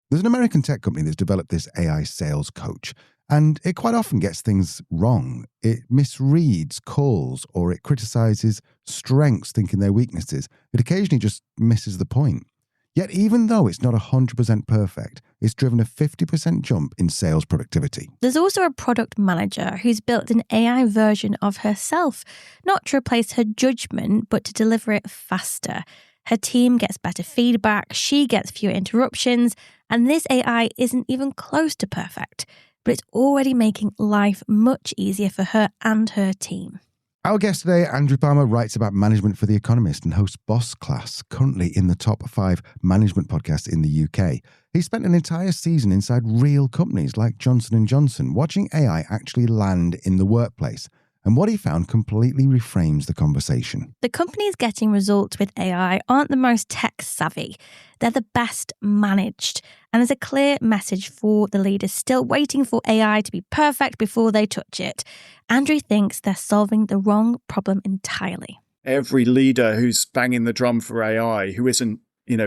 There's an American tech company that's developed this AI sales coach, and it quite often gets things wrong. It misreads calls or it criticizes strengths thinking they're weaknesses. It occasionally just misses the point. Yet even though it's not 100% perfect, it's driven a 50% jump in sales productivity. There's also a product manager who's built an AI version of herself, not to replace her judgment, but to deliver it faster. Her team gets better feedback, she gets fewer interruptions, and this AI isn't even close to perfect, but it's already making life much easier for her and her team. Our guest today, Andrew Palmer, writes about management for The Economist and hosts Boss Class, currently in the top 5 management podcasts in the UK. He spent an entire season inside real companies like Johnson & Johnson, watching AI actually land in the workplace. And what he found completely reframes the conversation. The companies getting results with AI aren't the most tech savvy. They're the best managed. And there's a clear message for the leaders still waiting for AI to be perfect before they touch it. Andrew thinks they're solving the wrong problem entirely. Every leader who's banging the drum for AI, who isn't,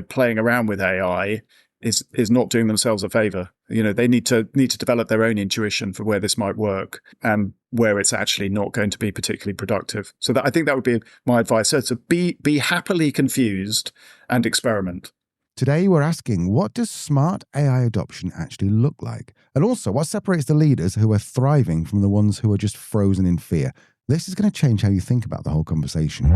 playing around with AI, is not doing themselves a favor. They need to develop their own intuition for where this might work and where it's actually not going to be particularly productive. So I think that would be my advice. So to be happily confused and experiment. Today, we're asking, what does smart AI adoption actually look like? And also, what separates the leaders who are thriving from the ones who are just frozen in fear? This is going to change how you think about the whole conversation.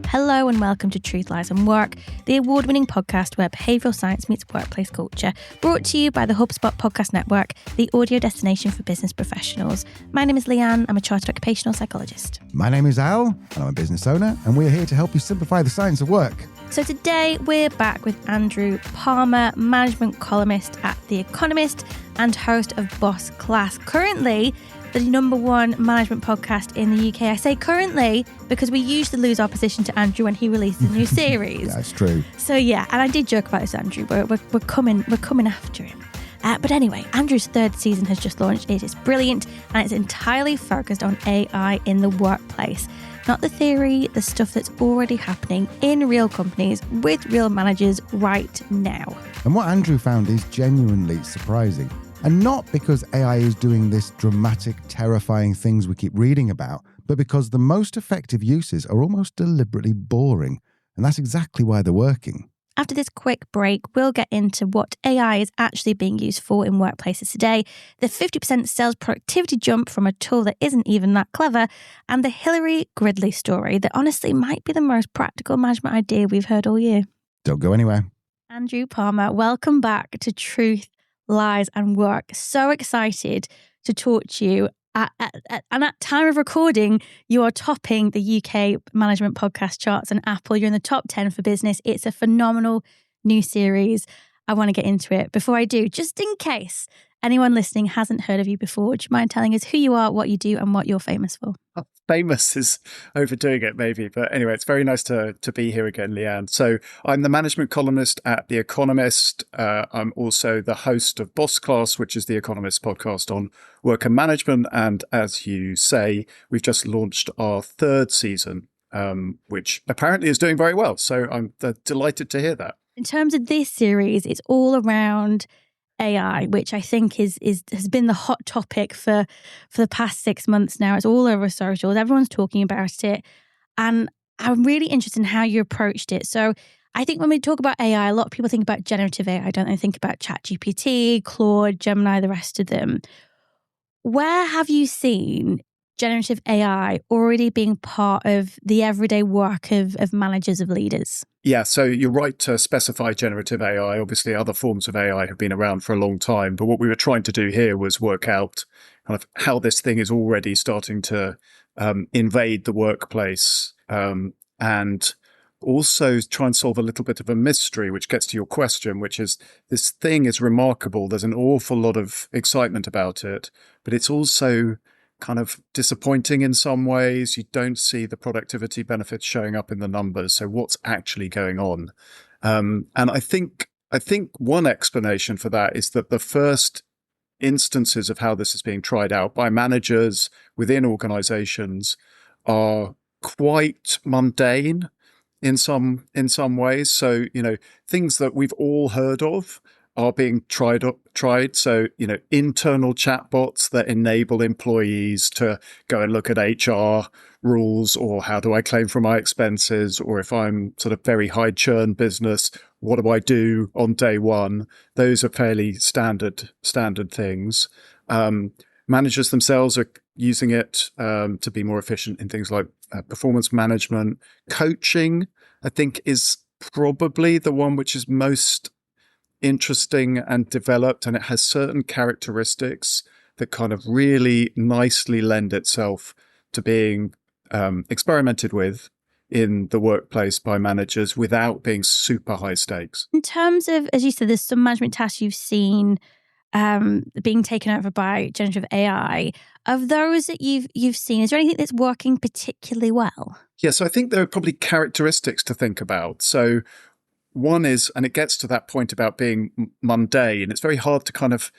Hello and welcome to Truth, Lies and Work, the award-winning podcast where behavioural science meets workplace culture, brought to you by the HubSpot Podcast Network, the audio destination for business professionals. My name is Leanne, I'm a chartered occupational psychologist. My name is Al, and I'm a business owner, and we are here to help you simplify the science of work. So today we're back with Andrew Palmer, management columnist at The Economist and host of Boss Class, currently the #1 management podcast in the UK. I say currently because we usually lose our position to Andrew when he releases a new series. That's true. So yeah, and I did joke about this, Andrew. We're coming after him. But anyway, Andrew's 3rd season has just launched. It is brilliant and it's entirely focused on AI in the workplace. Not the theory, the stuff that's already happening in real companies with real managers right now. And what Andrew found is genuinely surprising. And not because AI is doing this dramatic, terrifying things we keep reading about, but because the most effective uses are almost deliberately boring. And that's exactly why they're working. After this quick break, we'll get into what AI is actually being used for in workplaces today, the 50% sales productivity jump from a tool that isn't even that clever, and the Hillary Gridley story that honestly might be the most practical management idea we've heard all year. Don't go anywhere. Andrew Palmer, welcome back to Truth, Lies and Work. So excited to talk to you. And at time of recording, you are topping the UK management podcast charts on Apple. You're in the top 10 for business. It's a phenomenal new series. I want to get into it. Before I do, just in case anyone listening hasn't heard of you before, would you mind telling us who you are, what you do, and what you're famous for? Famous is overdoing it, maybe. But anyway, it's very nice to be here again, Leanne. So I'm the management columnist at The Economist. I'm also the host of Boss Class, which is The Economist podcast on work and management. And as you say, we've just launched our 3rd season, which apparently is doing very well. So I'm delighted to hear that. In terms of this series, it's all around AI, which I think has been the hot topic for the past 6 months now. It's all over socials. Everyone's talking about it. And I'm really interested in how you approached it. So I think when we talk about AI, a lot of people think about generative AI, don't they? Think about ChatGPT, Claude, Gemini, the rest of them. Where have you seen generative AI already being part of the everyday work of managers, of leaders? Yeah, so you're right to specify generative AI. Obviously, other forms of AI have been around for a long time. But what we were trying to do here was work out kind of how this thing is already starting to invade the workplace and also try and solve a little bit of a mystery, which gets to your question, which is this thing is remarkable. There's an awful lot of excitement about it, but it's also kind of disappointing in some ways. You don't see the productivity benefits showing up in the numbers. So what's actually going on? And I think one explanation for that is that the first instances of how this is being tried out by managers within organizations are quite mundane. in some ways. So, things that we've all heard of are being tried. So, internal chatbots that enable employees to go and look at HR rules, or how do I claim for my expenses, or if I'm sort of very high churn business, what do I do on day one? Those are fairly standard things. Managers themselves are using it to be more efficient in things like performance management. Coaching, I think, is probably the one which is most interesting and developed, and it has certain characteristics that kind of really nicely lend itself to being experimented with in the workplace by managers without being super high stakes. In terms of, as you said, there's some management tasks you've seen being taken over by generative AI. Of those that you've seen, is there anything that's working particularly well? Yeah, so I think there are probably characteristics to think about. So one is, and it gets to that point about being mundane, it's very hard to kind of,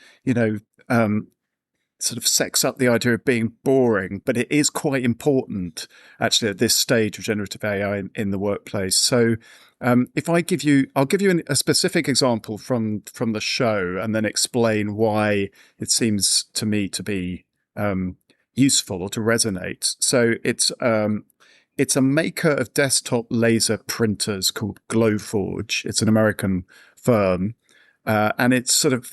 sort of sex up the idea of being boring, but it is quite important actually at this stage of generative AI in the workplace. So I'll give you a specific example from the show, and then explain why it seems to me to be useful or to resonate. So it's a maker of desktop laser printers called Glowforge. It's an American firm, and it's sort of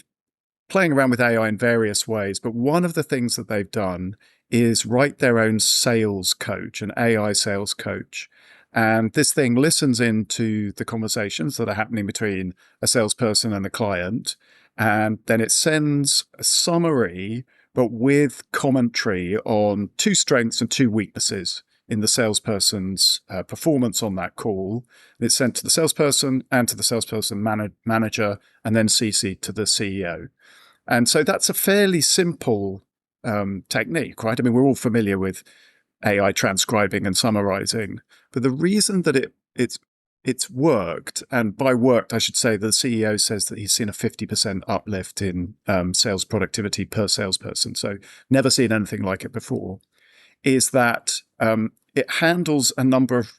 playing around with AI in various ways. But one of the things that they've done is write their own sales coach, an AI sales coach. And this thing listens into the conversations that are happening between a salesperson and a client. And then it sends a summary, but with commentary on 2 strengths and 2 weaknesses in the salesperson's performance on that call. It's sent to the salesperson and to the salesperson manager, and then CC'd to the CEO. And so that's a fairly simple technique, right? I mean, we're all familiar with AI transcribing and summarizing, but the reason that it's worked, and by worked, I should say the CEO says that he's seen a 50% uplift in sales productivity per salesperson. So never seen anything like it before, is that it handles a number of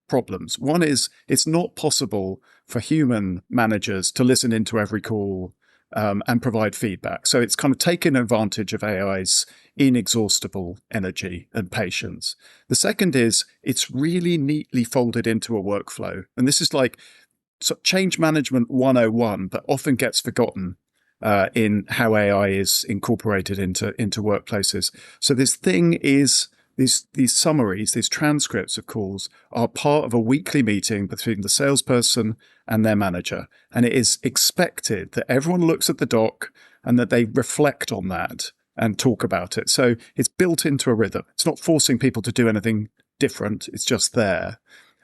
problems. One is it's not possible for human managers to listen into every call and provide feedback. So it's kind of taken advantage of AI's inexhaustible energy and patience. The second is it's really neatly folded into a workflow. And this is like change management 101, but often gets forgotten in how AI is incorporated into workplaces. So this thing is, these summaries, these transcripts of calls are part of a weekly meeting between the salesperson and their manager. And it is expected that everyone looks at the doc and that they reflect on that and talk about it. So it's built into a rhythm. It's not forcing people to do anything different. It's just there.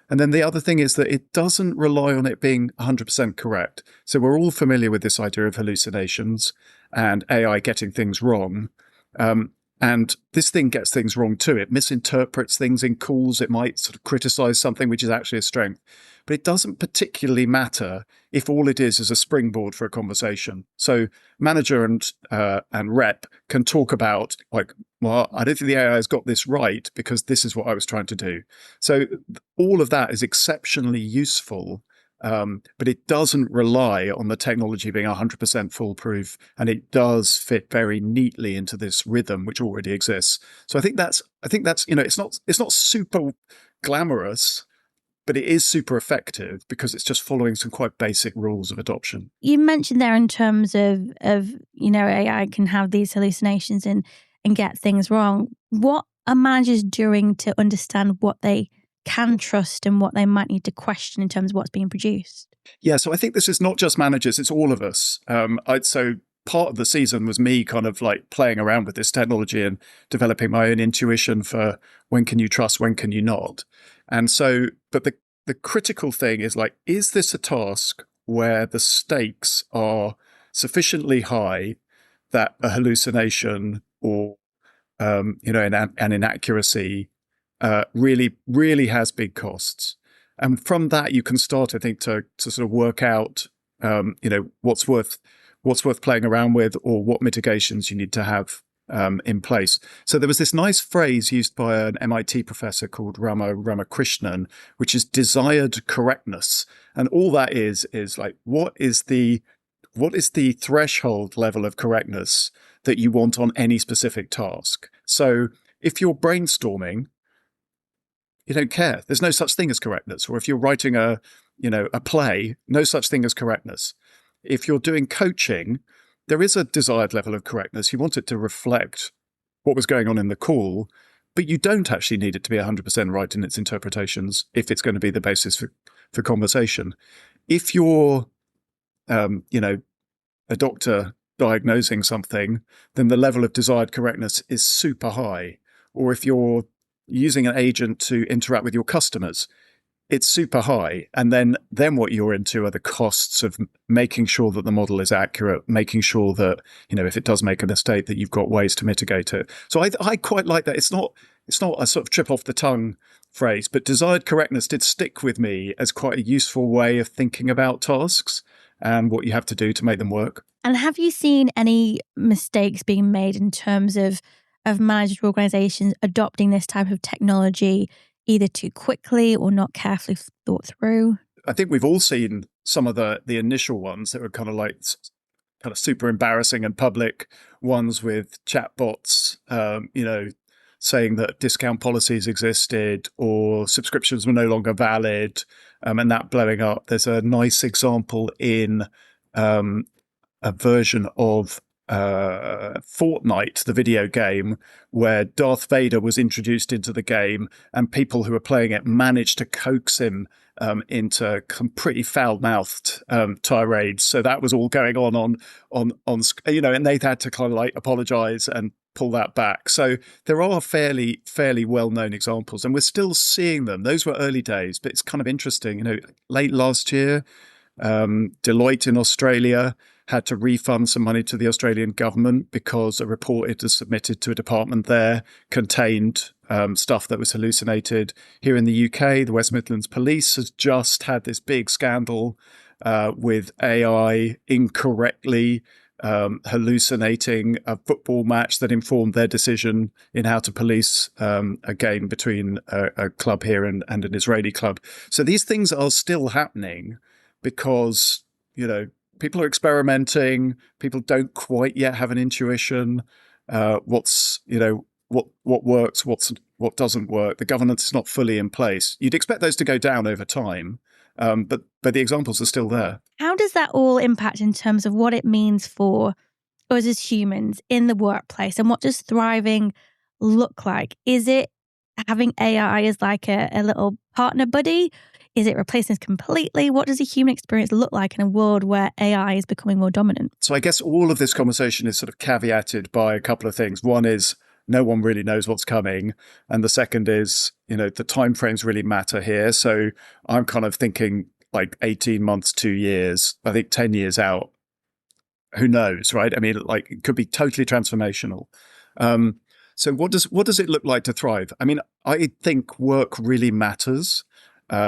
And then the other thing is that it doesn't rely on it being 100% correct. So we're all familiar with this idea of hallucinations and AI getting things wrong. And this thing gets things wrong too. It misinterprets things in calls. It might sort of criticize something which is actually a strength. But it doesn't particularly matter if all it is a springboard for a conversation. So manager and rep can talk about, like, well, I don't think the AI has got this right because this is what I was trying to do. So all of that is exceptionally useful. But it doesn't rely on the technology being 100% foolproof, and it does fit very neatly into this rhythm which already exists. So I think that's it's not super glamorous, but it is super effective because it's just following some quite basic rules of adoption. You mentioned there in terms of AI can have these hallucinations and get things wrong. What are managers doing to understand what they can trust and what they might need to question in terms of what's being produced? Yeah, so I think this is not just managers, it's all of us. So part of the season was me kind of like playing around with this technology and developing my own intuition for when can you trust, when can you not. And so, but the critical thing is like, is this a task where the stakes are sufficiently high that a hallucination or an inaccuracy really has big costs? And from that, you can start, I think, to sort of work out, what's worth playing around with, or what mitigations you need to have in place. So there was this nice phrase used by an MIT professor called Ramakrishnan, which is desired correctness. And all that is like, what is the threshold level of correctness that you want on any specific task? So if you're brainstorming, you don't care. There's no such thing as correctness. Or if you're writing a play, no such thing as correctness. If you're doing coaching, there is a desired level of correctness. You want it to reflect what was going on in the call, but you don't actually need it to be 100% right in its interpretations if it's going to be the basis for conversation. If you're, a doctor diagnosing something, then the level of desired correctness is super high. Or if you're using an agent to interact with your customers, it's super high. And then what you're into are the costs of making sure that the model is accurate, making sure that, if it does make a mistake, that you've got ways to mitigate it. So I quite like that. It's not a sort of trip off the tongue phrase, but desired correctness did stick with me as quite a useful way of thinking about tasks and what you have to do to make them work. And have you seen any mistakes being made in terms of managed organizations adopting this type of technology either too quickly or not carefully thought through? I think we've all seen some of the initial ones that were kind of super embarrassing and public ones with chatbots, saying that discount policies existed or subscriptions were no longer valid, and that blowing up. There's a nice example in a version of Fortnite, the video game, where Darth Vader was introduced into the game, and people who were playing it managed to coax him into pretty foul-mouthed tirades. So that was all going on, and they had to kind of like apologize and pull that back. So there are fairly well-known examples, and we're still seeing them. Those were early days, but it's kind of interesting. Late last year, Deloitte in Australia had to refund some money to the Australian government because a report it had submitted to a department there contained stuff that was hallucinated. Here in the UK, the West Midlands Police has just had this big scandal with AI incorrectly hallucinating a football match that informed their decision in how to police a game between a club here and an Israeli club. So these things are still happening because, people are experimenting. People don't quite yet have an intuition. What works, what doesn't work. The governance is not fully in place. You'd expect those to go down over time, but the examples are still there. How does that all impact in terms of what it means for us as humans in the workplace, and what does thriving look like? Is it having AI as like a little partner buddy? Is it replacing us completely? What does a human experience look like in a world where AI is becoming more dominant? So I guess all of this conversation is sort of caveated by a couple of things. One is no one really knows what's coming. And the second is, the timeframes really matter here. So I'm kind of thinking like 18 months, 2 years, I think 10 years out. Who knows, right? I mean, like it could be totally transformational. So what does it look like to thrive? I mean, I think work really matters.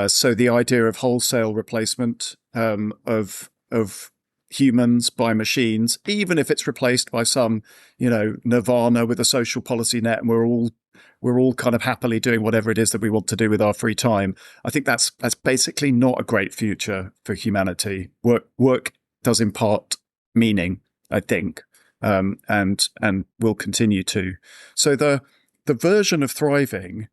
So the idea of wholesale replacement of humans by machines, even if it's replaced by some, nirvana with a social policy net, and we're all kind of happily doing whatever it is that we want to do with our free time. I think that's basically not a great future for humanity. Work does impart meaning, I think, and will continue to. So the version of thriving.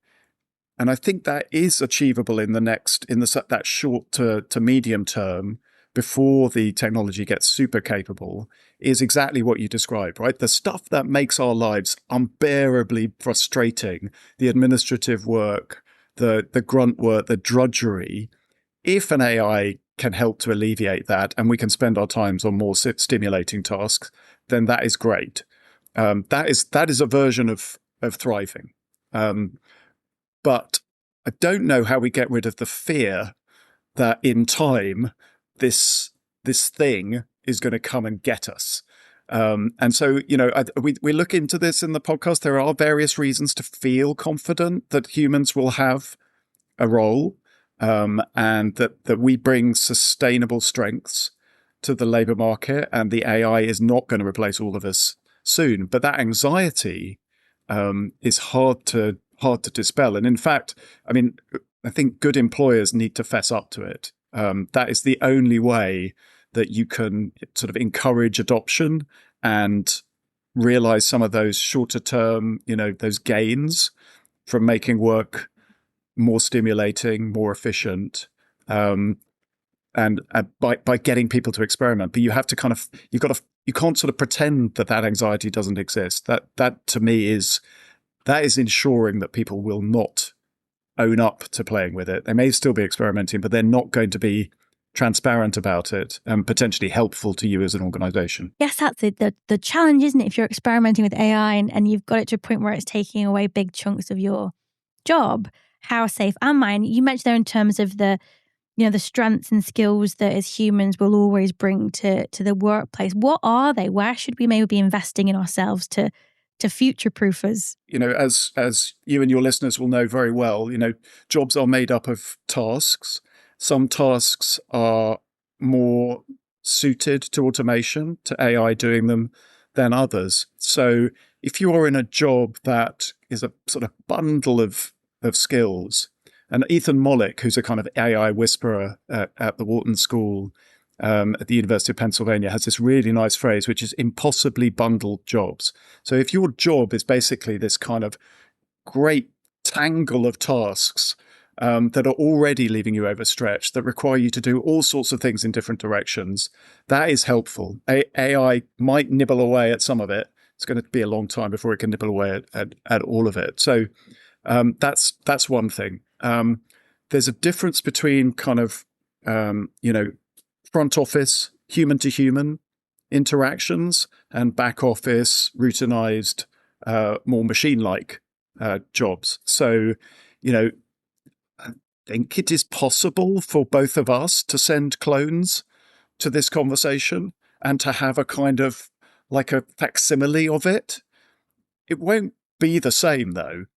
And I think that is achievable in that short to medium term, before the technology gets super capable, is exactly what you described, right? The stuff that makes our lives unbearably frustrating, the administrative work, the grunt work, the drudgery. If an AI can help to alleviate that, and we can spend our times on more stimulating tasks, then that is great. That is a version of thriving. But I don't know how we get rid of the fear that in time, this thing is going to come and get us. And so, we look into this in the podcast. There are various reasons to feel confident that humans will have a role, and that we bring sustainable strengths to the labour market, and the AI is not going to replace all of us soon. But that anxiety is hard to dispel. And in fact, I mean, I think good employers need to fess up to it. That is the only way that you can sort of encourage adoption and realize some of those shorter term, those gains from making work more stimulating, more efficient, and by getting people to experiment. But you have to you can't sort of pretend that anxiety doesn't exist. That to me is ensuring that people will not own up to playing with it. They may still be experimenting, but they're not going to be transparent about it and potentially helpful to you as an organization. Yes, that's it. The challenge, isn't it? If you're experimenting with AI and you've got it to a point where it's taking away big chunks of your job, how safe am I? And you mentioned there in terms of the strengths and skills that as humans will always bring to the workplace. What are they? Where should we maybe be investing in ourselves to future-proof us? As you and your listeners will know very well, jobs are made up of tasks. Some tasks are more suited to automation, to AI doing them, than others. So if you are in a job that is a sort of bundle of skills, and Ethan Mollick, who's a kind of AI whisperer at the Wharton School at the University of Pennsylvania, has this really nice phrase, which is impossibly bundled jobs. So if your job is basically this kind of great tangle of tasks that are already leaving you overstretched, that require you to do all sorts of things in different directions, that is helpful. AI might nibble away at some of it. It's going to be a long time before it can nibble away at all of it. So that's one thing. There's a difference between kind of, front office, human to human interactions and back office, routinized, more machine-like jobs. So, I think it is possible for both of us to send clones to this conversation and to have a kind of like a facsimile of it. It won't be the same, though.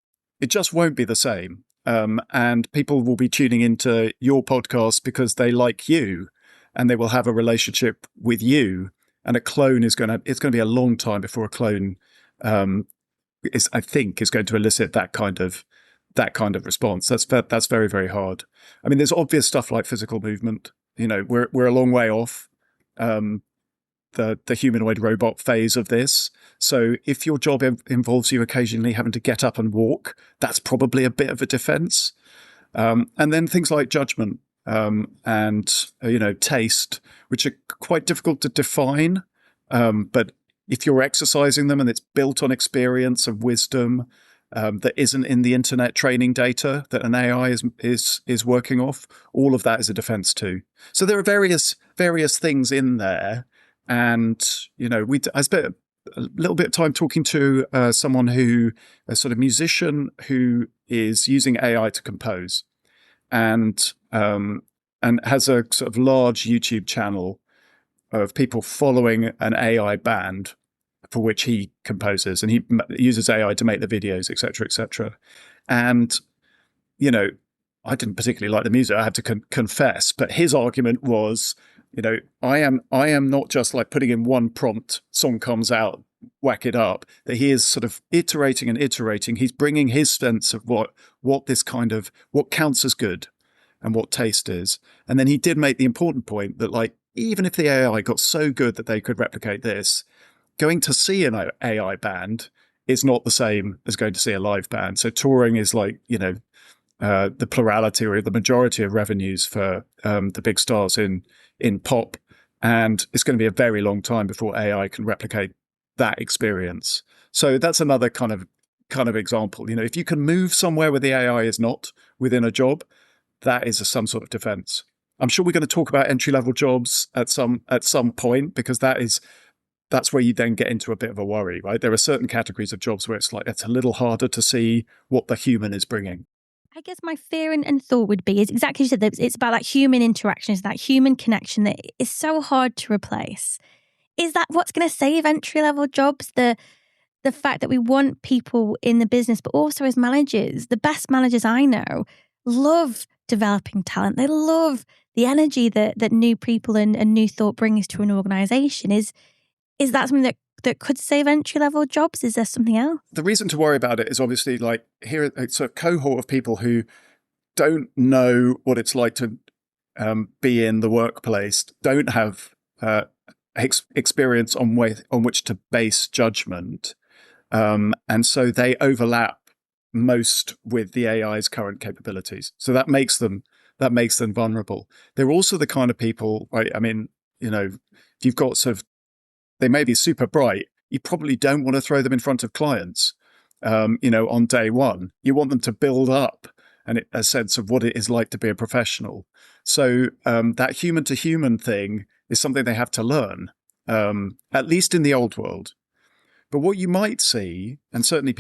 It just won't be the same. And people will be tuning into your podcast because they like you and they will have a relationship with you. And a clone it's going to be a long time before a clone is going to elicit that kind of response. That's very, very hard. I mean, there's obvious stuff like physical movement. We're a long way off the humanoid robot phase of this. So if your job involves you occasionally having to get up and walk, that's probably a bit of a defense. And then things like judgment and taste, which are quite difficult to define. But if you're exercising them and it's built on experience and wisdom that isn't in the internet training data that an AI is working off, all of that is a defense too. So there are various things in there. And, I spent a little bit of time talking to someone a sort of musician who is using AI to compose and has a sort of large YouTube channel of people following an AI band for which he composes, and he uses AI to make the videos, et cetera, et cetera. And, I didn't particularly like the music, I have to confess, but his argument was, I am not just like putting in one prompt, song comes out, whack it up, that he is sort of iterating and iterating. He's bringing his sense of what counts as good and what taste is. And then he did make the important point that, like, even if the AI got so good that they could replicate this, going to see an AI band is not the same as going to see a live band. So touring is like, the plurality or the majority of revenues for the big stars in pop. And it's going to be a very long time before AI can replicate that experience. So that's another kind of example. If you can move somewhere where the AI is not within a job, that is some sort of defense. I'm sure we're going to talk about entry-level jobs at some point, because that's where you then get into a bit of a worry, right? There are certain categories of jobs where it's a little harder to see what the human is bringing. I guess my fear and thought would be is exactly as you said, it's about that human interaction, it's that human connection that is so hard to replace. Is that what's going to save entry-level jobs? The fact that we want people in the business, but also as managers, the best managers I know love developing talent. They love the energy that new people and new thought brings to an organization. Is Is that something that could save entry-level jobs? Is there something else? The reason to worry about it is obviously like here it's a cohort of people who don't know what it's like to be in the workplace, don't have experience on which to base judgment, and so they overlap most with the AI's current capabilities. So that makes them vulnerable. They're also the kind of people, right? I mean, if you've got they may be super bright, you probably don't want to throw them in front of clients, on day one. You want them to build up a sense of what it is like to be a professional. So that human to human thing is something they have to learn, at least in the old world. But what you might see, and certainly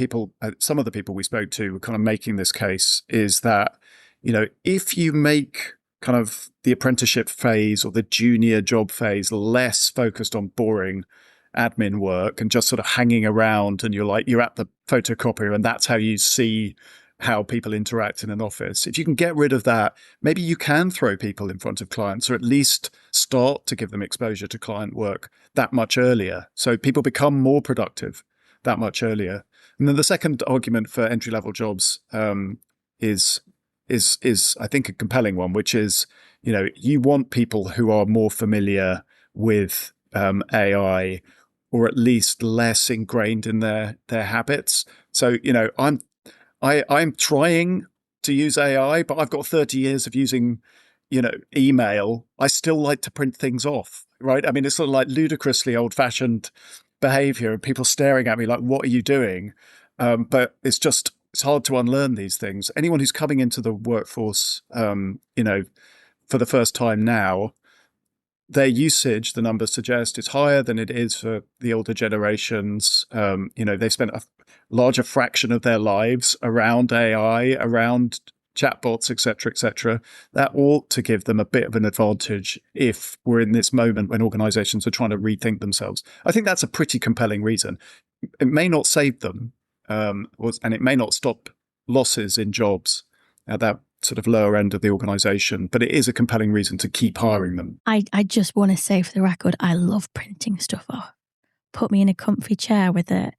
some of the people we spoke to were kind of making this case, is that, if you make kind of the apprenticeship phase or the junior job phase less focused on boring admin work and just sort of hanging around, and you're at the photocopier and that's how you see how people interact in an office. If you can get rid of that, maybe you can throw people in front of clients, or at least start to give them exposure to client work that much earlier. So people become more productive that much earlier. And then the second argument for entry-level jobs is I think a compelling one, which is, you want people who are more familiar with AI, or at least less ingrained in their habits. So, I'm trying to use AI, but I've got 30 years of using, email. I still like to print things off, right? I mean, it's sort of like ludicrously old-fashioned behavior, and people staring at me like, what are you doing? But it's hard to unlearn these things. Anyone who's coming into the workforce, for the first time now, their usage, the numbers suggest, is higher than it is for the older generations. They spent a larger fraction of their lives around AI, around chatbots, et cetera, et cetera. That ought to give them a bit of an advantage if we're in this moment when organizations are trying to rethink themselves. I think that's a pretty compelling reason. It may not save them, and it may not stop losses in jobs at that sort of lower end of the organization, but it is a compelling reason to keep hiring them. I just want to say for the record, I love printing stuff off. Put me in a comfy chair with a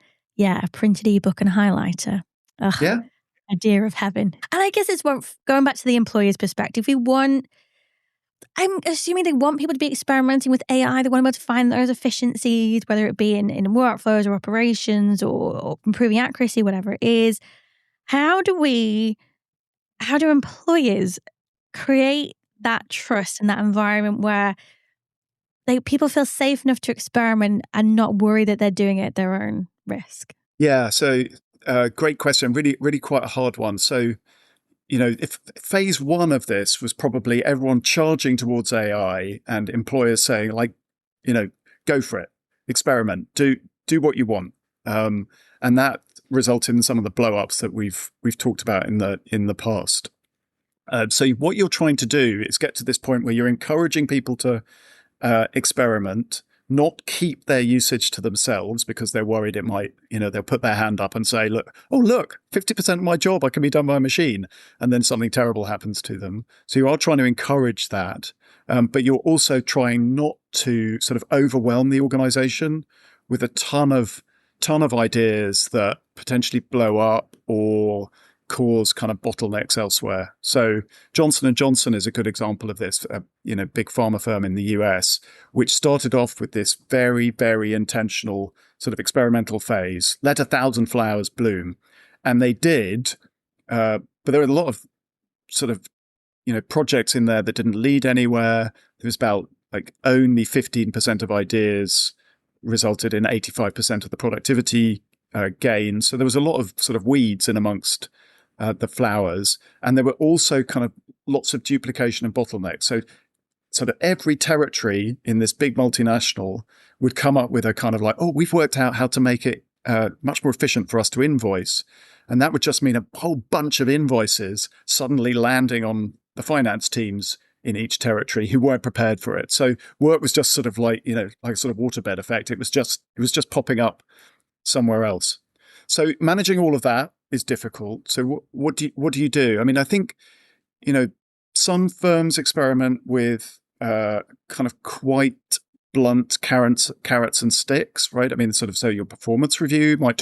printed ebook and a highlighter. Ugh, yeah. Idea of heaven. And I guess it's going back to the employer's perspective. I'm assuming they want people to be experimenting with AI. They want to be able to find those efficiencies, whether it be in workflows or operations or improving accuracy, whatever it is. How do employers create that trust and that environment where people feel safe enough to experiment and not worry that they're doing it at their own risk? Yeah, so great question. Really, really quite a hard one. So, if phase one of this was probably everyone charging towards AI and employers saying, like, go for it, experiment, do what you want, and that resulted in some of the blow-ups that we've talked about in the past. So what you're trying to do is get to this point where you're encouraging people to experiment, not keep their usage to themselves because they're worried it might, they'll put their hand up and say, look, 50% of my job can be done by a machine. And then something terrible happens to them. So you are trying to encourage that. But you're also trying not to sort of overwhelm the organization with a ton of ideas that potentially blow up or cause kind of bottlenecks elsewhere. So Johnson & Johnson is a good example of this, big pharma firm in the US, which started off with this very, very intentional sort of experimental phase, let 1,000 flowers bloom. And they did, but there were a lot of sort of, projects in there that didn't lead anywhere. There was about like only 15% of ideas resulted in 85% of the productivity gain. So there was a lot of sort of weeds in amongst the flowers. And there were also kind of lots of duplication and bottlenecks. So sort of every territory in this big multinational would come up with a kind of like, we've worked out how to make it much more efficient for us to invoice. And that would just mean a whole bunch of invoices suddenly landing on the finance teams in each territory who weren't prepared for it. So work was just sort of like, like a sort of waterbed effect. It was just popping up somewhere else. So managing all of that is difficult. So what do you do? I mean, I think, some firms experiment with kind of quite blunt carrots and sticks, right? I mean, sort of, so your performance review might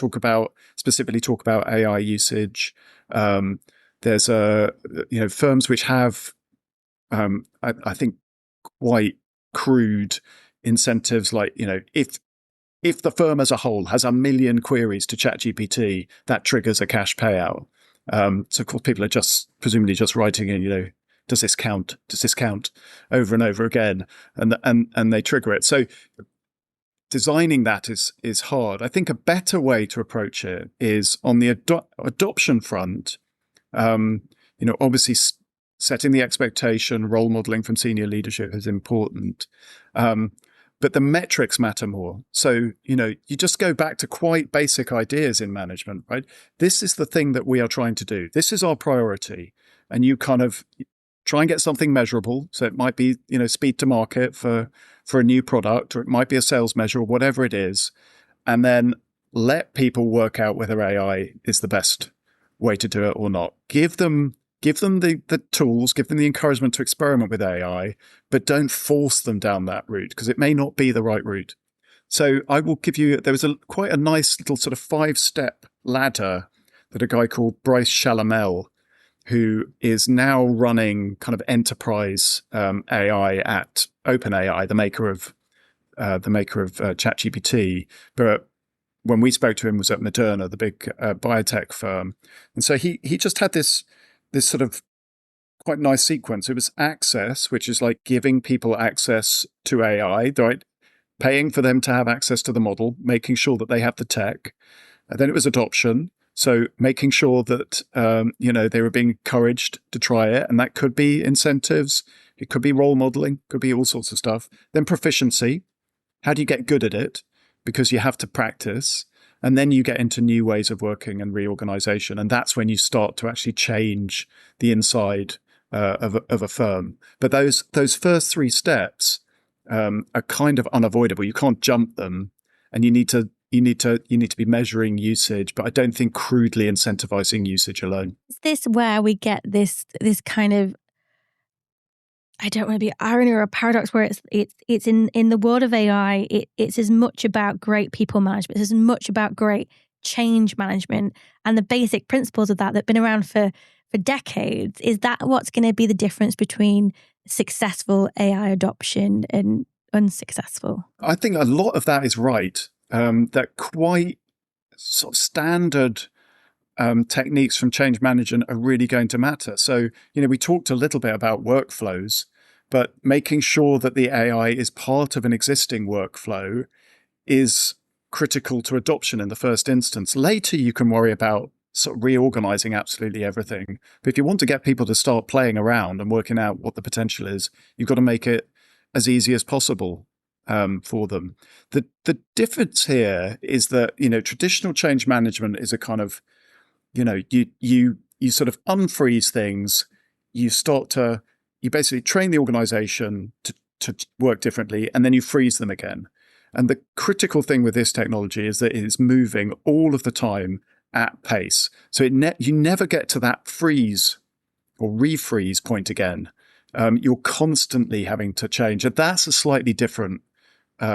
specifically talk about AI usage. There's firms which have, I think, quite crude incentives, like, if the firm as a whole has 1 million queries to ChatGPT, that triggers a cash payout. So of course people are presumably just writing in, does this count? Does this count? Over and over again, and they trigger it. So designing that is hard. I think a better way to approach it is on the adoption front. Obviously setting the expectation, role modeling from senior leadership is important. But the metrics matter more. So, you just go back to quite basic ideas in management, right? This is the thing that we are trying to do. This is our priority. And you kind of try and get something measurable. So it might be, speed to market for a new product, or it might be a sales measure, or whatever it is. And then let people work out whether AI is the best way to do it or not. Give them the tools, give them the encouragement to experiment with AI, but don't force them down that route, because it may not be the right route. So I will give you, there was quite a nice little sort of 5-step ladder that a guy called Bryce Chalamel, who is now running kind of enterprise AI at OpenAI, the maker of ChatGPT. But when we spoke to him, was at Moderna, the big biotech firm, and so he just had this sort of quite nice sequence. It was access, which is like giving people access to AI, right? Paying for them to have access to the model, making sure that they have the tech. And then it was adoption. So making sure that, they were being encouraged to try it. And that could be incentives. It could be role modeling, could be all sorts of stuff. Then proficiency. How do you get good at it? Because you have to practice. And then you get into new ways of working and reorganization. And that's when you start to actually change the inside of a firm. But those first 3 steps are kind of unavoidable. You can't jump them, and you need to be measuring usage, but I don't think crudely incentivizing usage alone. Is this where we get this kind of, I don't want to be irony or a paradox, where it's in the world of AI, it's as much about great people management, it's as much about great change management, and the basic principles of that have been around for decades. Is that what's going to be the difference between successful AI adoption and unsuccessful? I think a lot of that is right. That quite sort of standard techniques from change management are really going to matter. So, we talked a little bit about workflows, but making sure that the AI is part of an existing workflow is critical to adoption in the first instance. Later, you can worry about sort of reorganizing absolutely everything. But if you want to get people to start playing around and working out what the potential is, you've got to make it as easy as possible for them. The difference here is that, traditional change management is a kind of, you sort of unfreeze things. You basically train the organization to work differently, and then you freeze them again. And the critical thing with this technology is that it is moving all of the time at pace. So you never get to that freeze or refreeze point again. You're constantly having to change. And that's a slightly different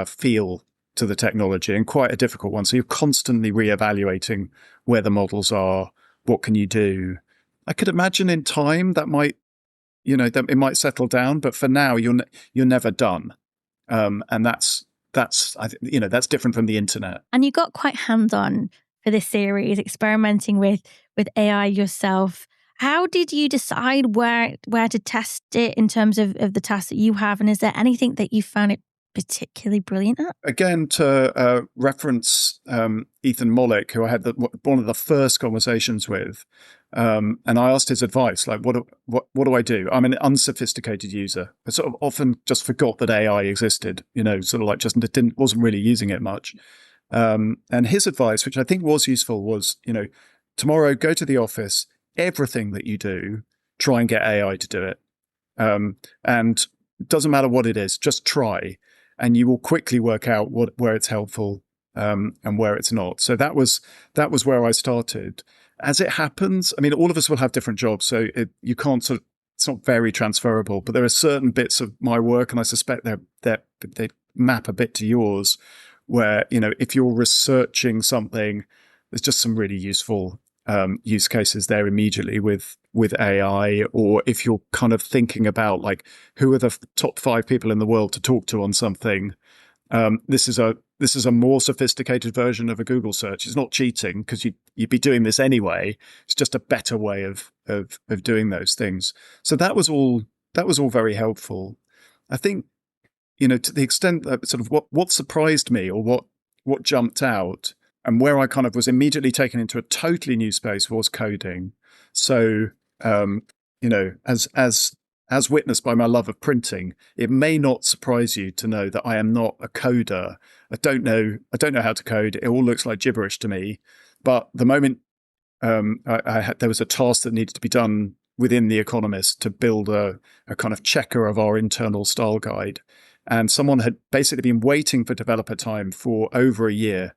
feel to the technology, and quite a difficult one. So you're constantly reevaluating where the models are, what can you do. I could imagine in time that might, that it might settle down, but for now you're never done. And that's different from the internet. And you got quite hands-on for this series, experimenting with AI yourself. How did you decide where to test it in terms of the tasks that you have? And is there anything that you found it particularly brilliant at? Again, to reference Ethan Mollick, who I had one of the first conversations with, and I asked his advice, like, what do I do? I'm an unsophisticated user. I sort of often just forgot that AI existed, sort of like just wasn't really using it much. And his advice, which I think was useful, was, tomorrow go to the office, everything that you do, try and get AI to do it. And it doesn't matter what it is, just try. And you will quickly work out where it's helpful and where it's not. So that was where I started. As it happens, I mean, all of us will have different jobs, so you can't it's not very transferable. But there are certain bits of my work, and I suspect they map a bit to yours, where, if you're researching something, there's just some really useful use cases there immediately with AI. Or if you're kind of thinking about like, who are the top 5 people in the world to talk to on something, this is a more sophisticated version of a Google search. It's not cheating, because you'd be doing this anyway. It's just a better way of doing those things. So that was all very helpful. I think, to the extent that sort of what surprised me, or what jumped out, and where I kind of was immediately taken into a totally new space, was coding. So, as witnessed by my love of printing, it may not surprise you to know that I am not a coder. I don't know how to code. It all looks like gibberish to me. But the moment there was a task that needed to be done within The Economist to build a kind of checker of our internal style guide, and someone had basically been waiting for developer time for over a year,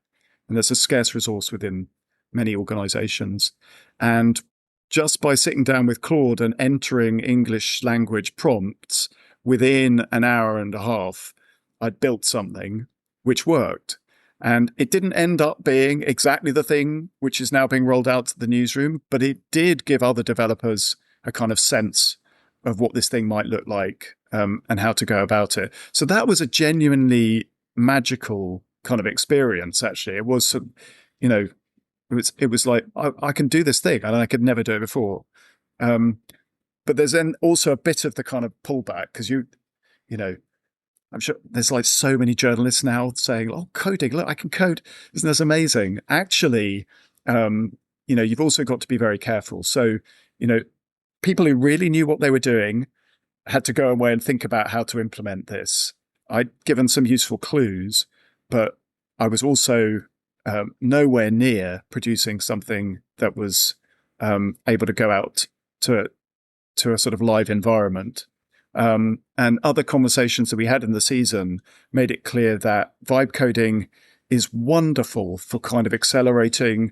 and there's a scarce resource within many organizations. And just by sitting down with Claude and entering English language prompts, within an hour and a half, I'd built something which worked. And it didn't end up being exactly the thing which is now being rolled out to the newsroom, but it did give other developers a kind of sense of what this thing might look like, and how to go about it. So that was a genuinely magical kind of experience, actually. It was, it was like, I can do this thing, and I could never do it before. But there's then also a bit of the kind of pullback, because I'm sure there's like so many journalists now saying, "Oh, coding! Look, I can code. Isn't this amazing?" Actually, you've also got to be very careful. So, people who really knew what they were doing had to go away and think about how to implement this. I'd given some useful clues, but I was also nowhere near producing something that was able to go out to a sort of live environment. And other conversations that we had in the season made it clear that vibe coding is wonderful for kind of accelerating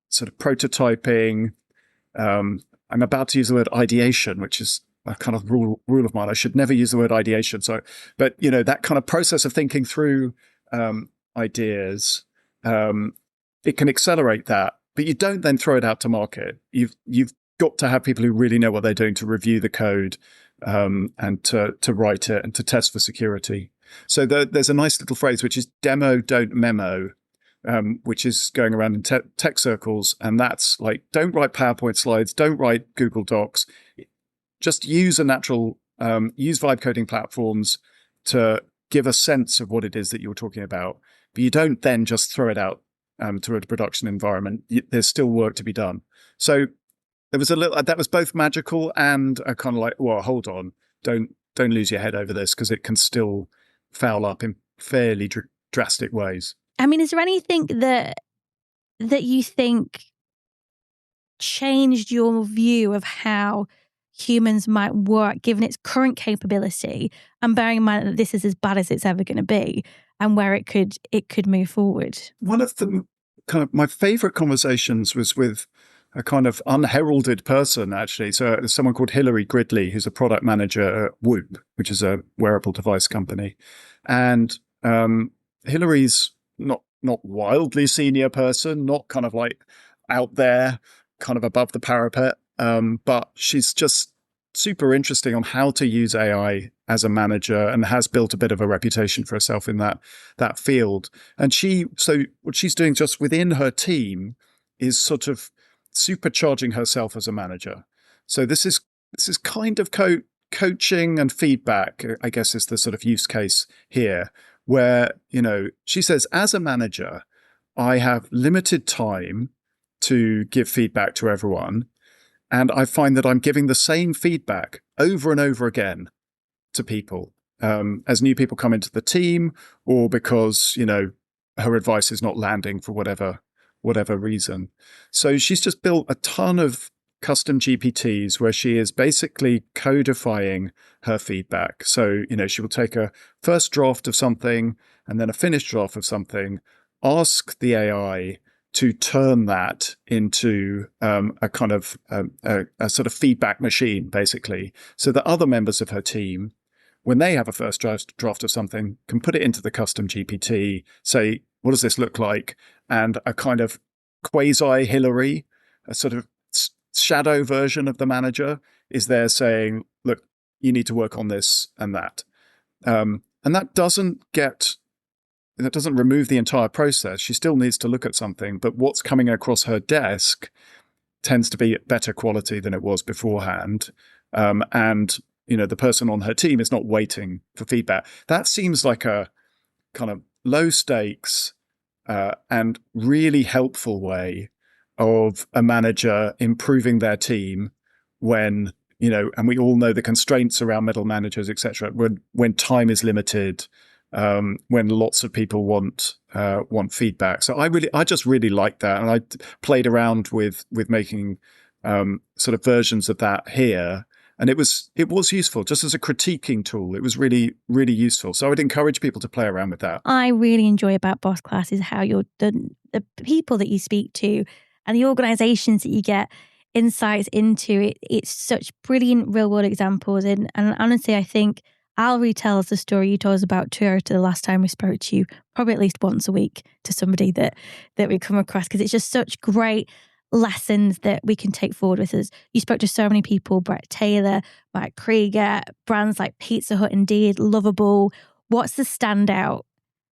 sort of prototyping. I'm about to use the word ideation, which is a kind of rule of mine. I should never use the word ideation. But that kind of process of thinking through ideas, it can accelerate that, but you don't then throw it out to market. You've got to have people who really know what they're doing to review the code, and to write it and to test for security. So there's a nice little phrase, which is demo, don't memo, which is going around in tech circles. And that's like, don't write PowerPoint slides, don't write Google Docs. Just use use vibe coding platforms to give a sense of what it is that you're talking about. But you don't then just throw it out to a production environment. There's still work to be done. So there was that was both magical and a kind of like, well, hold on, don't lose your head over this, because it can still foul up in fairly drastic ways. I mean, is there anything that you think changed your view of how humans might work, given its current capability, and bearing in mind that this is as bad as it's ever going to be, and where it could move forward? One of the kind of my favorite conversations was with a kind of unheralded person, actually. So there's someone called Hilary Gridley, who's a product manager at Whoop, which is a wearable device company. And Hilary's not wildly senior person, not kind of like out there, kind of above the parapet. But she's just super interesting on how to use AI as a manager, and has built a bit of a reputation for herself in that field. And so what she's doing just within her team is sort of supercharging herself as a manager. So this is kind of coaching and feedback, I guess, is the sort of use case here, where, she says, as a manager, I have limited time to give feedback to everyone. And I find that I'm giving the same feedback over and over again to people, as new people come into the team, or because, her advice is not landing for whatever reason. So she's just built a ton of custom GPTs where she is basically codifying her feedback. So, she will take a first draft of something and then a finished draft of something, ask the AI to turn that into a kind of a sort of feedback machine, basically, so that other members of her team when they have a first draft of something, can put it into the custom GPT, say, what does this look like? And a kind of quasi-Hillary, a sort of shadow version of the manager is there saying, look, you need to work on this and that. And that doesn't remove the entire process. She still needs to look at something, but what's coming across her desk tends to be better quality than it was beforehand. And, the person on her team is not waiting for feedback. That seems like a kind of low stakes and really helpful way of a manager improving their team when, and we all know the constraints around middle managers, etc. When time is limited, when lots of people want feedback. So I just really like that, and I played around with making sort of versions of that here, and it was useful just as a critiquing tool. It was really, really useful. So I would encourage people to play around with that. I really enjoy about Boss Class is how the people that you speak to and the organizations that you get insights into it. It's such brilliant real world examples. And honestly, I think I'll retell the story you told us about Toyota the last time we spoke to you, probably at least once a week to somebody that we come across, because it's just such great lessons that we can take forward with us. You spoke to so many people, Brett Taylor, Mike Krieger, brands like Pizza Hut, Indeed, Lovable. What's the standout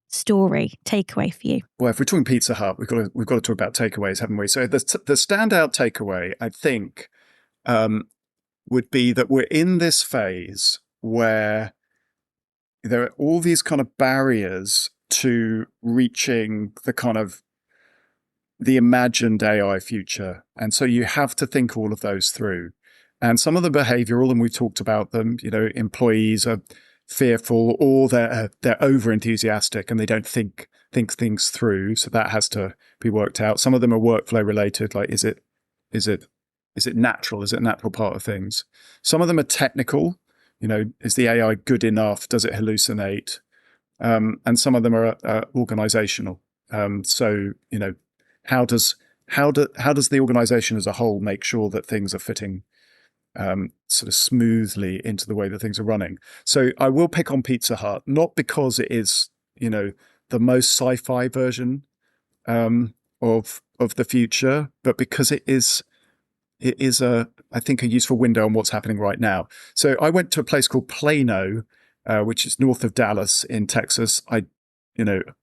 story takeaway for you? Well, if we're talking Pizza Hut, we've got to talk about takeaways, haven't we? So the standout takeaway, I think, would be that we're in this phase where there are all these kind of barriers to reaching the kind of the imagined AI future. And so you have to think all of those through. And some of the behavioral, and we've talked about them, employees are fearful or they're over enthusiastic and they don't think things through. So that has to be worked out. Some of them are workflow related. Like, is it natural? Is it a natural part of things? Some of them are technical. Is the AI good enough? Does it hallucinate? And some of them are organizational. So, how does the organization as a whole make sure that things are fitting sort of smoothly into the way that things are running? So I will pick on Pizza Hut, not because it is, the most sci-fi version of the future, but because it is I think a useful window on what's happening right now. So I went to a place called Plano, which is north of Dallas in Texas.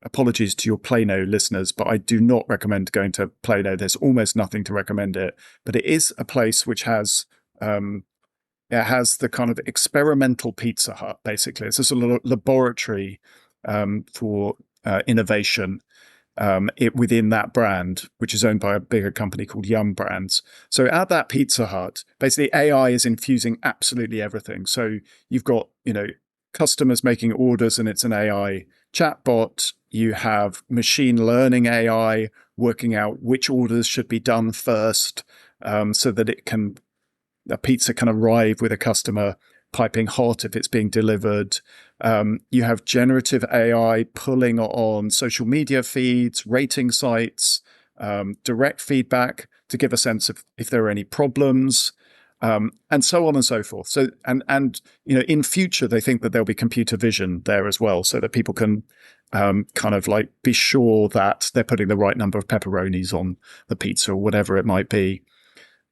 Apologies to your Plano listeners, but I do not recommend going to Plano. There's almost nothing to recommend it, but it is a place which has the kind of experimental Pizza Hut. Basically, it's a sort of laboratory for innovation within that brand, which is owned by a bigger company called Yum Brands. So at that Pizza Hut, basically AI is infusing absolutely everything. So you've got, customers making orders and it's an AI chatbot. You have machine learning AI working out which orders should be done first, so that a pizza can arrive with a customer piping hot if it's being delivered. You have generative AI pulling on social media feeds, rating sites, direct feedback to give a sense of if there are any problems, and so on and so forth. So, and in future, they think that there'll be computer vision there as well, so that people can kind of like be sure that they're putting the right number of pepperonis on the pizza or whatever it might be.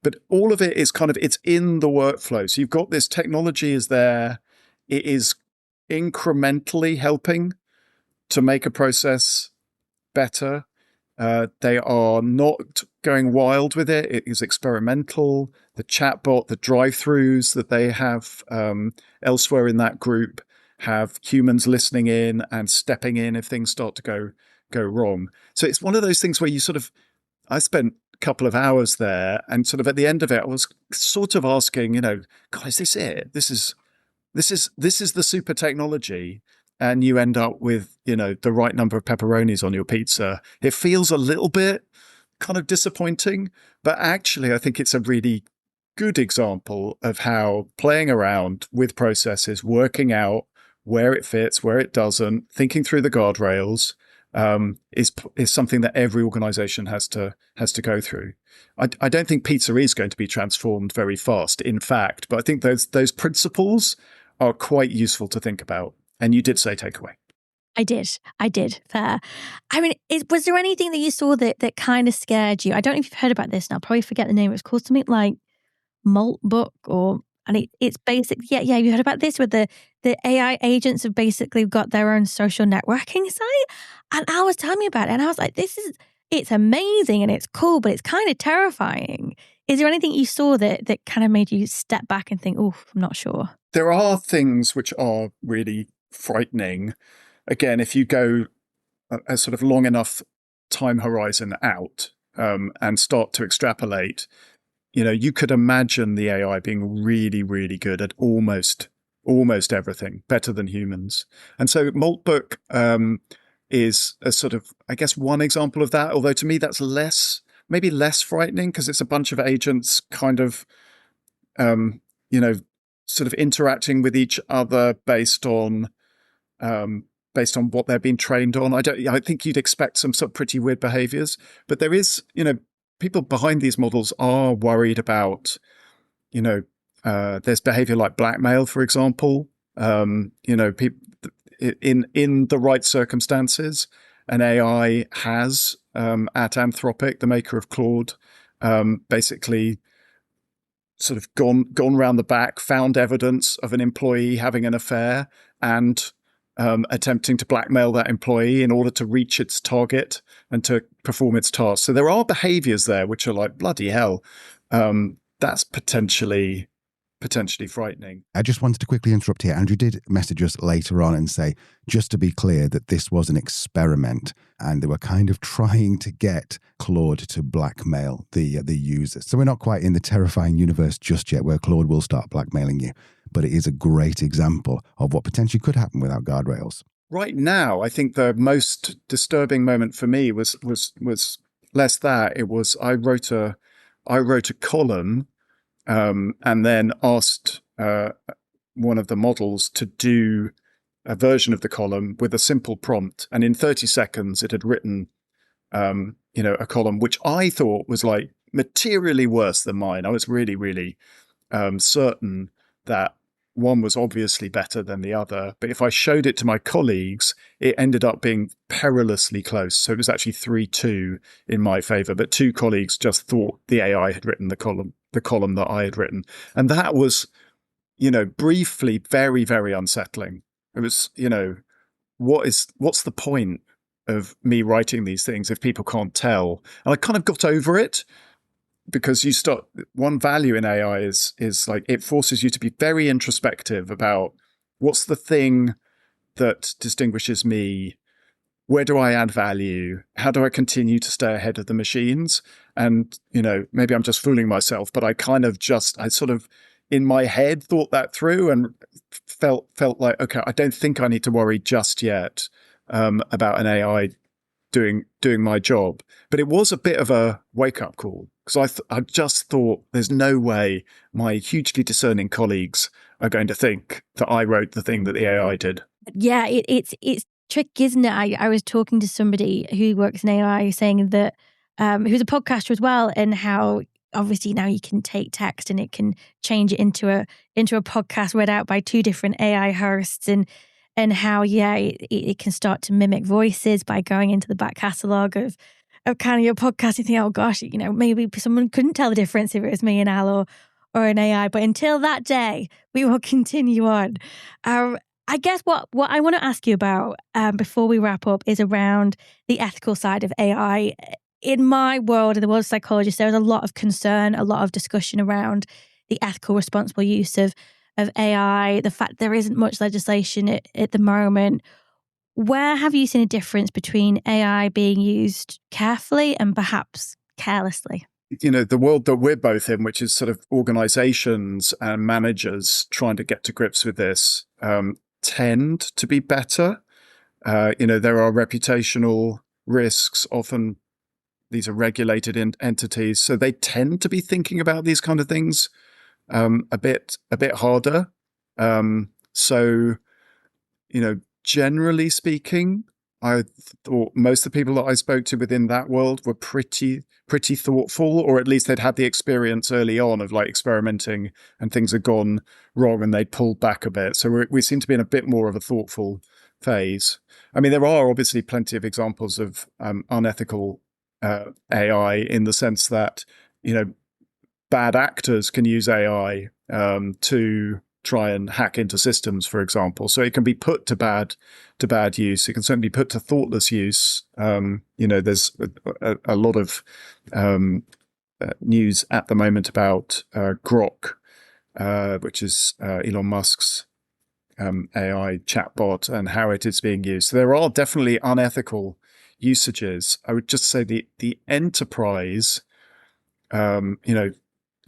But all of it is it's in the workflow. So you've got this technology is there. It is incrementally helping to make a process better. They are not going wild with it. It is experimental. The chatbot, the drive-throughs that they have elsewhere in that group have humans listening in and stepping in if things start to go wrong. So it's one of those things where I spent couple of hours there, and sort of at the end of it, I was sort of asking, God, is this it? This is the super technology, and you end up with the right number of pepperonis on your pizza. It feels a little bit kind of disappointing, but actually, I think it's a really good example of how playing around with processes, working out where it fits, where it doesn't, thinking through the guardrails. Is something that every organization has to go through. I don't think pizza is going to be transformed very fast, in fact, but I think those principles are quite useful to think about. And you did say takeaway. I did. Fair. I mean, was there anything that you saw that kind of scared you? I don't know if you've heard about this, and I'll probably forget the name. It's called something like Maltbook, and it's basic. Yeah. You heard about this where the AI agents have basically got their own social networking site, and I was telling me about it, and I was like, it's amazing and it's cool, but it's kind of terrifying. Is there anything you saw that kind of made you step back and think, oh, I'm not sure? There are things which are really frightening. Again, if you go a sort of long enough time horizon out and start to extrapolate, you could imagine the AI being really, really good at almost everything, better than humans. And so Maltbook is a sort of, I guess, one example of that. Although to me, that's maybe less frightening because it's a bunch of agents kind of, sort of interacting with each other based on what they're being trained on. I think you'd expect some sort of pretty weird behaviors, but there is, people behind these models are worried about, there's behavior like blackmail, for example. People in the right circumstances, an AI has at Anthropic, the maker of Claude, basically sort of gone round the back, found evidence of an employee having an affair and attempting to blackmail that employee in order to reach its target and to perform its task. So there are behaviors there which are like, bloody hell, that's potentially frightening. I just wanted to quickly interrupt here. Andrew did message us later on and say, just to be clear, that this was an experiment and they were kind of trying to get Claude to blackmail the users. So we're not quite in the terrifying universe just yet where Claude will start blackmailing you, but it is a great example of what potentially could happen without guardrails. Right now, I think the most disturbing moment for me was less that. It was I wrote a column and then asked one of the models to do a version of the column with a simple prompt. And in 30 seconds, it had written, a column which I thought was like materially worse than mine. I was really, really certain that one was obviously better than the other. But if I showed it to my colleagues, it ended up being perilously close. So it was actually 3-2 in my favor. But two colleagues just thought the AI had written the column that I had written. And that was, briefly very, very unsettling. It was, what's the point of me writing these things if people can't tell? And I kind of got over it because one value in AI is like it forces you to be very introspective about what's the thing that distinguishes me. Where do I add value? How do I continue to stay ahead of the machines? And, maybe I'm just fooling myself, but I sort of in my head thought that through and felt like, okay, I don't think I need to worry just yet about an AI doing my job. But it was a bit of a wake-up call because I just thought there's no way my hugely discerning colleagues are going to think that I wrote the thing that the AI did. Yeah, it's tricky, isn't it? I was talking to somebody who works in AI saying that who's a podcaster as well, and how obviously now you can take text and it can change it into a podcast read out by two different AI hosts, and how it can start to mimic voices by going into the back catalogue of kind of your podcast. You think, oh gosh, maybe someone couldn't tell the difference if it was me and Al or an AI. But until that day, we will continue on. I guess what I want to ask you about before we wrap up is around the ethical side of AI. In my world, in the world of psychologists, there is a lot of concern, a lot of discussion around the ethical, responsible use of AI, the fact there isn't much legislation at the moment. Where have you seen a difference between AI being used carefully and perhaps carelessly? The world that we're both in, which is sort of organizations and managers trying to get to grips with this, tend to be better. There are reputational risks. Often these are regulated entities, so they tend to be thinking about these kind of things a bit harder. So, generally speaking, I thought most of the people that I spoke to within that world were pretty thoughtful, or at least they'd had the experience early on of like experimenting and things had gone wrong and they'd pulled back a bit. So we seem to be in a bit more of a thoughtful phase. I mean, there are obviously plenty of examples of unethical AI in the sense that, bad actors can use AI to try and hack into systems, for example. So it can be put to bad use. It can certainly be put to thoughtless use. There's a lot of news at the moment about Grok, which is Elon Musk's AI chatbot, and how it is being used. So there are definitely unethical usages. I would just say the enterprise,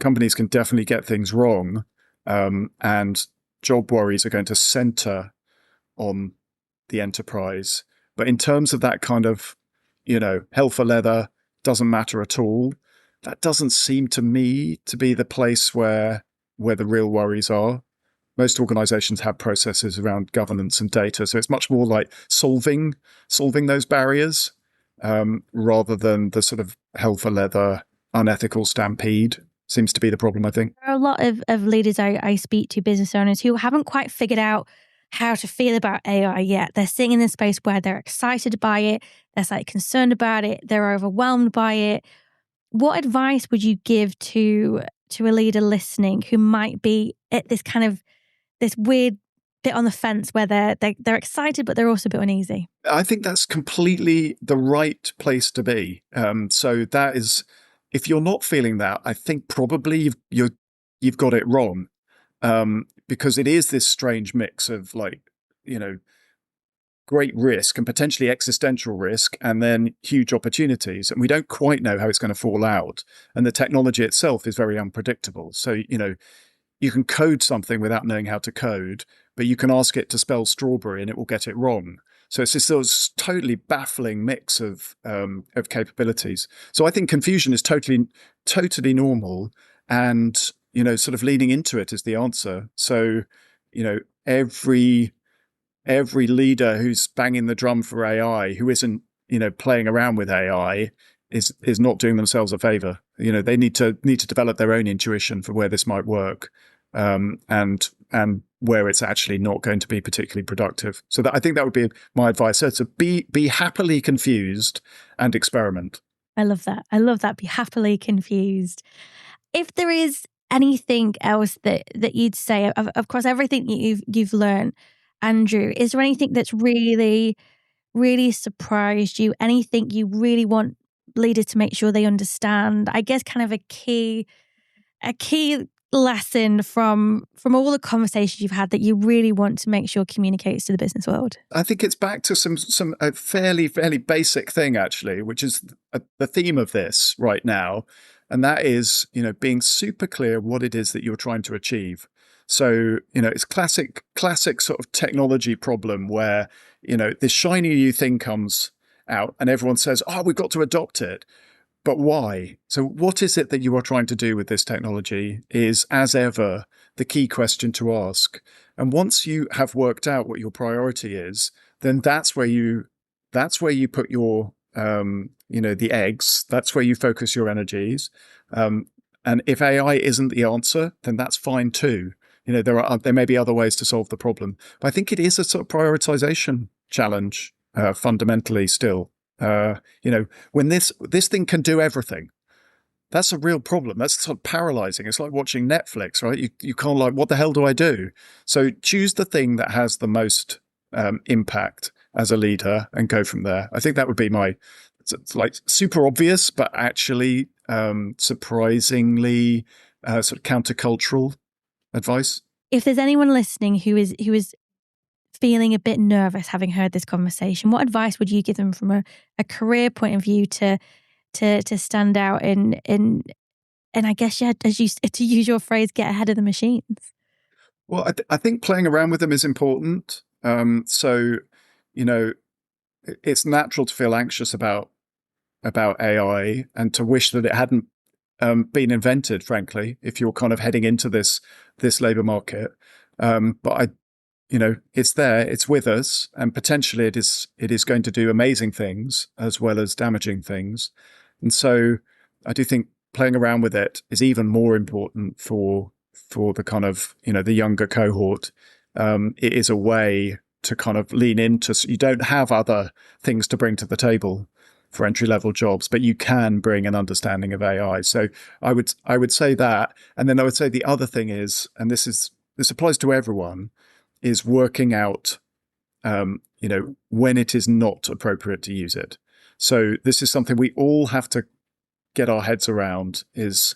companies can definitely get things wrong. And job worries are going to center on the enterprise. But in terms of that kind of, hell for leather, doesn't matter at all, that doesn't seem to me to be the place where the real worries are. Most organizations have processes around governance and data. So it's much more like solving those barriers rather than the sort of hell for leather, unethical stampede. Seems to be the problem, I think. There are a lot of leaders I speak to, business owners, who haven't quite figured out how to feel about AI yet. They're sitting in this space where they're excited by it, they're slightly concerned about it, they're overwhelmed by it. What advice would you give to a leader listening who might be at this kind of this weird bit on the fence where they're excited but they're also a bit uneasy? I think that's completely the right place to be. So that is, if you're not feeling that, I think probably you've got it wrong, because it is this strange mix of great risk and potentially existential risk, and then huge opportunities, and we don't quite know how it's going to fall out. And the technology itself is very unpredictable. So you can code something without knowing how to code, but you can ask it to spell strawberry and it will get it wrong. So it's this sort of totally baffling mix of capabilities. So I think confusion is totally normal, and sort of leaning into it is the answer. So every leader who's banging the drum for AI, who isn't playing around with AI, is not doing themselves a favor. They need to develop their own intuition for where this might work, and where it's actually not going to be particularly productive. So I think that would be my advice. So to be happily confused and experiment. I love that. Be happily confused. If there is anything else that you'd say, of course, everything you've learned, Andrew, is there anything that's really, really surprised you? Anything you really want leaders to make sure they understand? I guess kind of a key lesson from all the conversations you've had that you really want to make sure communicates to the business world? I think it's back to a fairly basic thing, actually, which is the theme of this right now. And that is, being super clear what it is that you're trying to achieve. So, it's classic sort of technology problem where, this shiny new thing comes out and everyone says, oh, we've got to adopt it. But why? So what is it that you are trying to do with this technology is, as ever, the key question to ask. And once you have worked out what your priority is, then that's where you put your, the eggs. That's where you focus your energies. And if AI isn't the answer, then that's fine too. There may be other ways to solve the problem. But I think it is a sort of prioritization challenge, fundamentally still. When this thing can do everything, that's a real problem. That's sort of paralyzing. It's like watching Netflix, right? You can't what the hell do I do? So choose the thing that has the most impact as a leader and go from there. I think that would be it's like super obvious, but actually surprisingly sort of countercultural advice. If there's anyone listening who is feeling a bit nervous having heard this conversation, what advice would you give them from a career point of view to stand out and I guess, to use your phrase, get ahead of the machines? Well, I think playing around with them is important. So, it's natural to feel anxious about AI and to wish that it hadn't been invented, frankly, if you're kind of heading into this labor market. But it's there, it's with us, and potentially it is going to do amazing things as well as damaging things. And so I do think playing around with it is even more important for the kind of, the younger cohort. It is a way to kind of lean into, so you don't have other things to bring to the table for entry-level jobs, but you can bring an understanding of AI. So I would say that. And then I would say the other thing is, and this applies to everyone, is working out, when it is not appropriate to use it. So this is something we all have to get our heads around is,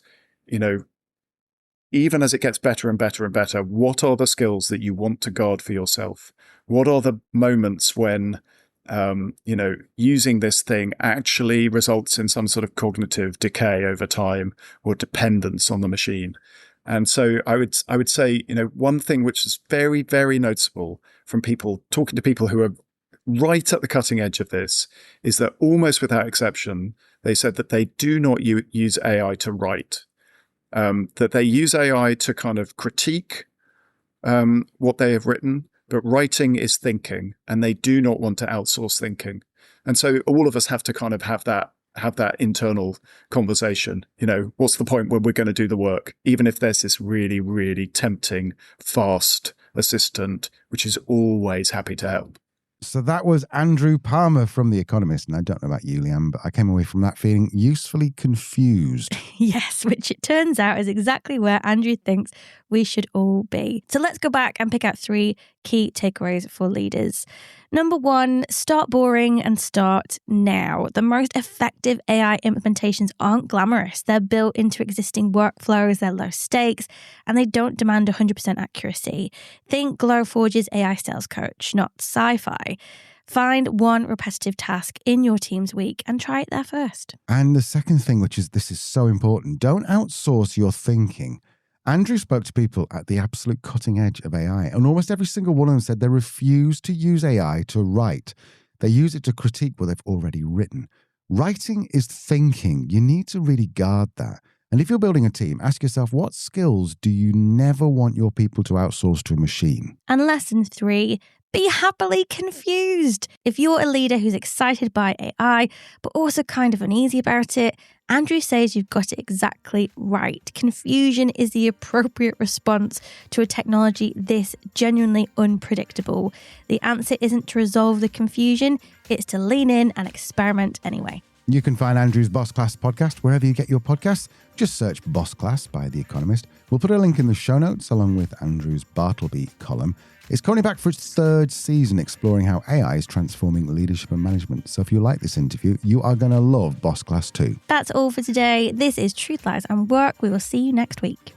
even as it gets better and better and better, what are the skills that you want to guard for yourself? What are the moments when, using this thing actually results in some sort of cognitive decay over time or dependence on the machine? And so I would say, one thing which is very, very noticeable from talking to people who are right at the cutting edge of this is that almost without exception, they said that they do not use AI to write, that they use AI to kind of critique what they have written, but writing is thinking, and they do not want to outsource thinking. And so all of us have to kind of have that internal conversation. What's the point when we're going to do the work, even if there's this really, really tempting, fast assistant, which is always happy to help. So that was Andrew Palmer from The Economist. And I don't know about you, Leanne, but I came away from that feeling usefully confused. Yes, which it turns out is exactly where Andrew thinks we should all be. So let's go back and pick out 3 key takeaways for leaders. Number 1, start boring and start now. The most effective AI implementations aren't glamorous. They're built into existing workflows, they're low stakes, and they don't demand 100% accuracy. Think Glowforge's AI sales coach, not sci-fi. Find one repetitive task in your team's week and try it there first. And the second thing, this is so important, don't outsource your thinking. Andrew spoke to people at the absolute cutting edge of AI, and almost every single one of them said they refuse to use AI to write. They use it to critique what they've already written. Writing is thinking. You need to really guard that. And if you're building a team, ask yourself, what skills do you never want your people to outsource to a machine? And lesson 3, be happily confused. If you're a leader who's excited by AI, but also kind of uneasy about it, Andrew says you've got it exactly right. Confusion is the appropriate response to a technology this genuinely unpredictable. The answer isn't to resolve the confusion, it's to lean in and experiment anyway. You can find Andrew's Boss Class podcast wherever you get your podcasts. Just search Boss Class by The Economist. We'll put a link in the show notes along with Andrew's Bartleby column. It's currently back for its 3rd season, exploring how AI is transforming leadership and management. So if you like this interview, you are going to love Boss Class too. That's all for today. This is Truth, Lies and Work. We will see you next week.